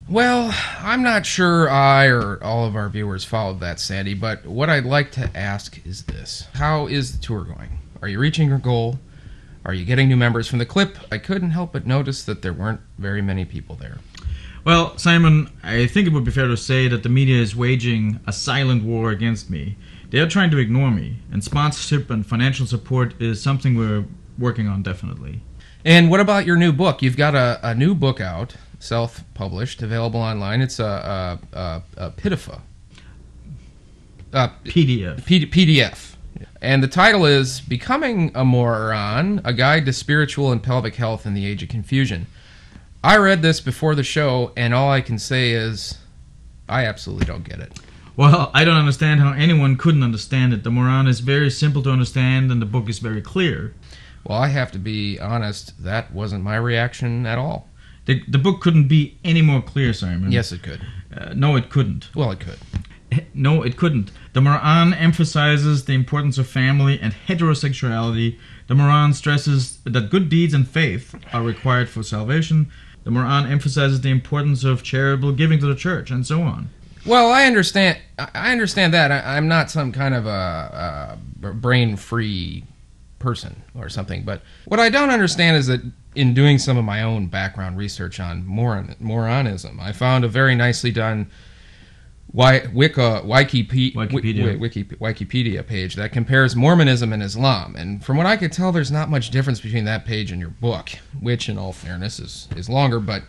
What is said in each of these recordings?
Well, I'm not sure I or all of our viewers followed that, Sandy, but what I'd like to ask is this. How is the tour going? Are you reaching your goal? Are you getting new members from the clip? I couldn't help but notice that there weren't very many people there. Well, Simon, I think it would be fair to say that the media is waging a silent war against me. They are trying to ignore me, and sponsorship and financial support is something we're working on definitely. And what about your new book? You've got a new book out, self-published, available online. It's a PDFA. PDF. PDF. And the title is Becoming a Mor'aan, A Guide to Spiritual and Pelvic Health in the Age of Confusion. I read this before the show, and all I can say is I absolutely don't get it. Well, I don't understand how anyone couldn't understand it. The Mor'aan is very simple to understand, and the book is very clear. Well, I have to be honest, that wasn't my reaction at all. The book couldn't be any more clear, Simon. Yes, it could. No, it couldn't. Well, it could. No, it couldn't. The Mor'aan emphasizes the importance of family and heterosexuality. The Mor'aan stresses that good deeds and faith are required for salvation. The Mor'aan emphasizes the importance of charitable giving to the church, and so on. Well, I understand that. I'm not some kind of a brain-free person or something, but what I don't understand is that in doing some of my own background research on Mormonism, I found a very nicely done Wikipedia page that compares Mormonism and Islam, and from what I could tell, there's not much difference between that page and your book, which, in all fairness, is longer, but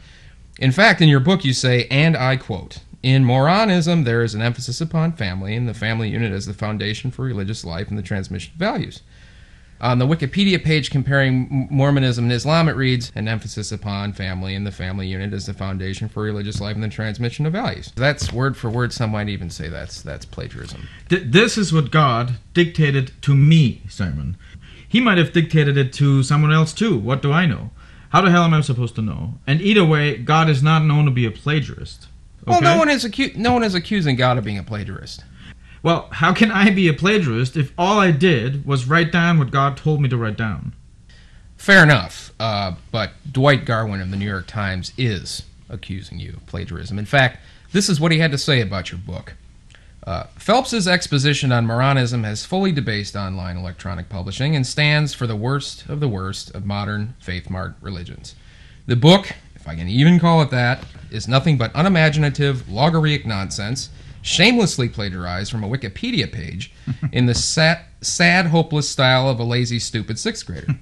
in fact, in your book you say, and I quote, "In Mor'aanism, there is an emphasis upon family, and the family unit as the foundation for religious life and the transmission of values." On the Wikipedia page comparing Mormonism and Islam, it reads, "An emphasis upon family and the family unit as the foundation for religious life and the transmission of values." That's word for word. Some might even say that's plagiarism. This is what God dictated to me, Simon. He might have dictated it to someone else too. What do I know? How the hell am I supposed to know? And either way, God is not known to be a plagiarist. Okay? Well, no one is accusing God of being a plagiarist. Well, how can I be a plagiarist if all I did was write down what God told me to write down? Fair enough, but Dwight Garwin of the New York Times is accusing you of plagiarism. In fact, this is what he had to say about your book. Phelps's exposition on Mor'aanism has fully debased online electronic publishing and stands for the worst of modern faith-marked religions. The book, if I can even call it that, is nothing but unimaginative, logorrheic nonsense, shamelessly plagiarized from a Wikipedia page in the sad, hopeless style of a lazy, stupid sixth grader.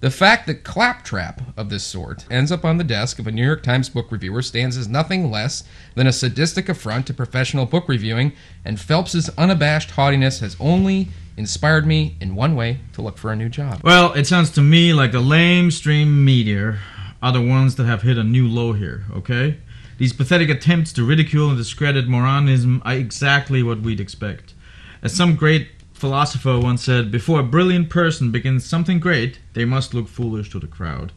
The fact that claptrap of this sort ends up on the desk of a New York Times book reviewer stands as nothing less than a sadistic affront to professional book reviewing, and Phelps's unabashed haughtiness has only inspired me in one way: to look for a new job. Well, it sounds to me like the lamestream media are the ones that have hit a new low here, okay? These pathetic attempts to ridicule and discredit Mor'aanism are exactly what we'd expect. As some great philosopher once said, before a brilliant person begins something great, they must look foolish to the crowd.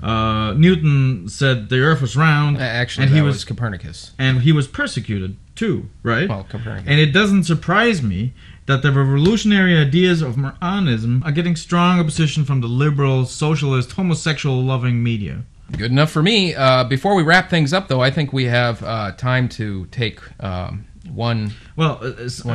Newton said the earth was round. Actually, and that was Copernicus. And he was persecuted, too, right? Well, Copernicus. And it doesn't surprise me that the revolutionary ideas of Mor'aanism are getting strong opposition from the liberal, socialist, homosexual-loving media. Good enough for me. Before we wrap things up, though, I think we have time to take one... Well,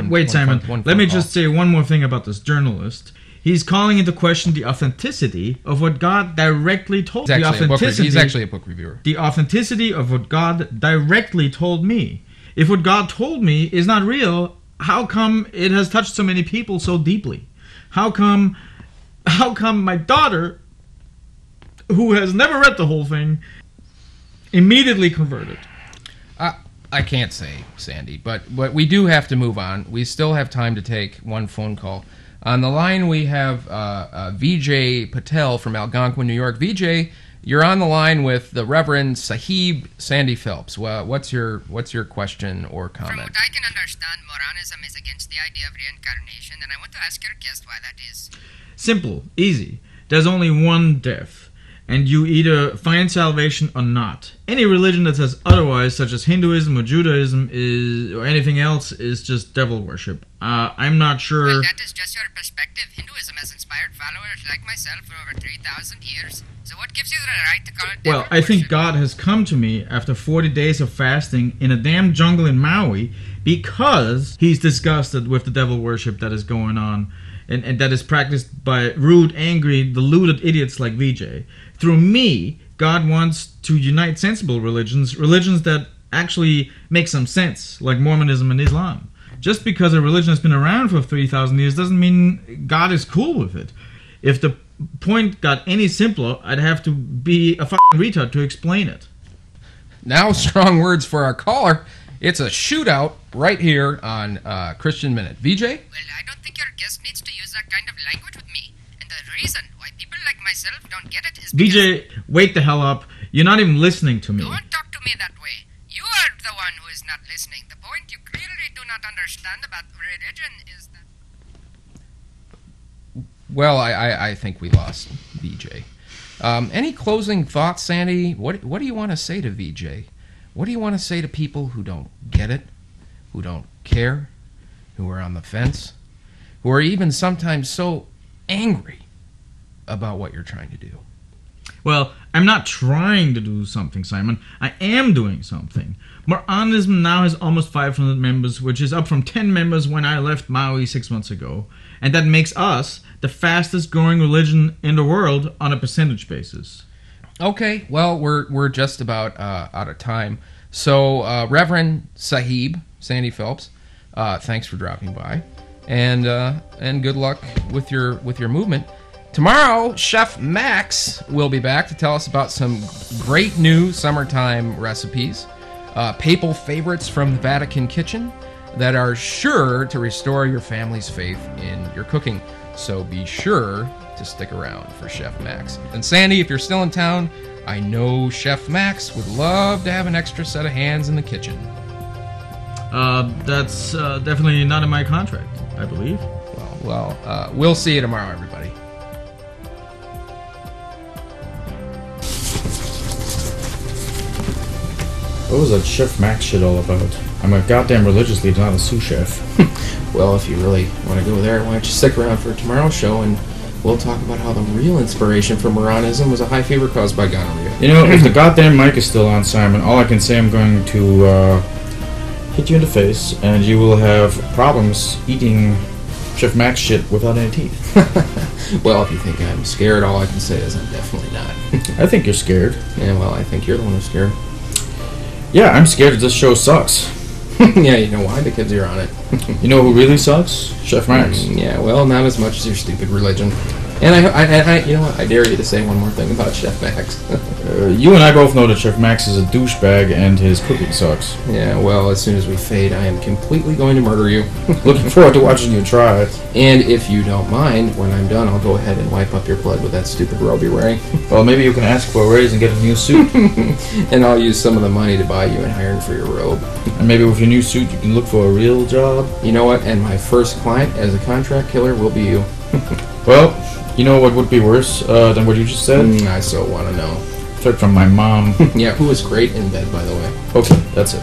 wait, Simon. Let me just say one more thing about this journalist. He's calling into question the authenticity of what God directly told me. He's actually a book reviewer. The authenticity of what God directly told me. If what God told me is not real, how come it has touched so many people so deeply? How come my daughter, who has never read the whole thing, immediately converted? I can't say, Sandy, but we do have to move on. We still have time to take one phone call. On the line, we have Vijay Patel from Algonquin, New York. Vijay, you're on the line with the Reverend Sahib Sandy Phelps. Well, what's your question or comment? From what I can understand, Mor'aanism is against the idea of reincarnation, and I want to ask your guest why that is. Simple, easy. There's only one death. and you either find salvation or not. Any religion that says otherwise, such as Hinduism or Judaism or anything else, is just devil worship. I'm not sure. Well, that is just your perspective. Hinduism has inspired followers like myself for over 3,000 years. So what gives you the right to call it devil Well, I think worship? God has come to me after 40 days of fasting in a damn jungle in Maui because he's disgusted with the devil worship that is going on and that is practiced by rude, angry, deluded idiots like VJ. Through me, God wants to unite sensible religions that actually make some sense, like Mormonism and Islam. Just because a religion has been around for 3,000 years doesn't mean God is cool with it. If the point got any simpler, I'd have to be a fucking retard to explain it. Now, strong words for our caller. It's a shootout right here on Christian Minute. VJ? Well, I don't think your guest needs to use that kind of language with me. And the reason why people like myself don't get it is because... VJ, wake the hell up. You're not even listening to me. Don't talk to me that way. You are the one who is not listening. The point you clearly do not understand about religion is that... Well, I think we lost VJ. Any closing thoughts, Sandy? What do you want to say to VJ? What do you want to say to people who don't get it, who don't care, who are on the fence, who are even sometimes so angry about what you're trying to do? Well, I'm not trying to do something, Simon. I am doing something. Mor'aanism now has almost 500 members, which is up from 10 members when I left Maui 6 months ago. And that makes us the fastest growing religion in the world on a percentage basis. Okay, well, we're just about out of time. So, Reverend Sahib Sandy Phelps, thanks for dropping by, and good luck with your movement. Tomorrow, Chef Max will be back to tell us about some great new summertime recipes, papal favorites from the Vatican kitchen that are sure to restore your family's faith in your cooking. So be sure to stick around for Chef Max. And Sandy, if you're still in town, I know Chef Max would love to have an extra set of hands in the kitchen. That's definitely not in my contract, I believe. Well, we'll see you tomorrow, everybody. What was that Chef Max shit all about? I'm a goddamn religious leader, not a sous chef. Well, if you really want to go there, why don't you stick around for tomorrow's show, and we'll talk about how the real inspiration for Mor'aanism was a high fever caused by gonorrhea. You know, if the goddamn mic is still on, Simon, all I can say, I'm going to hit you in the face, and you will have problems eating Chef Max shit without any teeth. Well, if you think I'm scared, all I can say is I'm definitely not. I think you're scared. Yeah, well, I think you're the one who's scared. Yeah, I'm scared that this show sucks. Yeah, you know why? Because you're on it. You know who really sucks? Chef Max. Yeah, well, not as much as your stupid religion. And I you know what? I dare you to say one more thing about Chef Max. You and I both know that Chef Max is a douchebag and his cooking sucks. Yeah, well, as soon as we fade, I am completely going to murder you. Looking forward to watching you try it. And if you don't mind, when I'm done, I'll go ahead and wipe up your blood with that stupid robe you're wearing. Well, maybe you can ask for a raise and get a new suit. And I'll use some of the money to buy you an iron for your robe. And maybe with your new suit, you can look for a real job. You know what? And my first client as a contract killer will be you. Well, you know what would be worse than what you just said? I so want to know. Threat from my mom. Yeah, who was great in bed, by the way. Okay, that's it.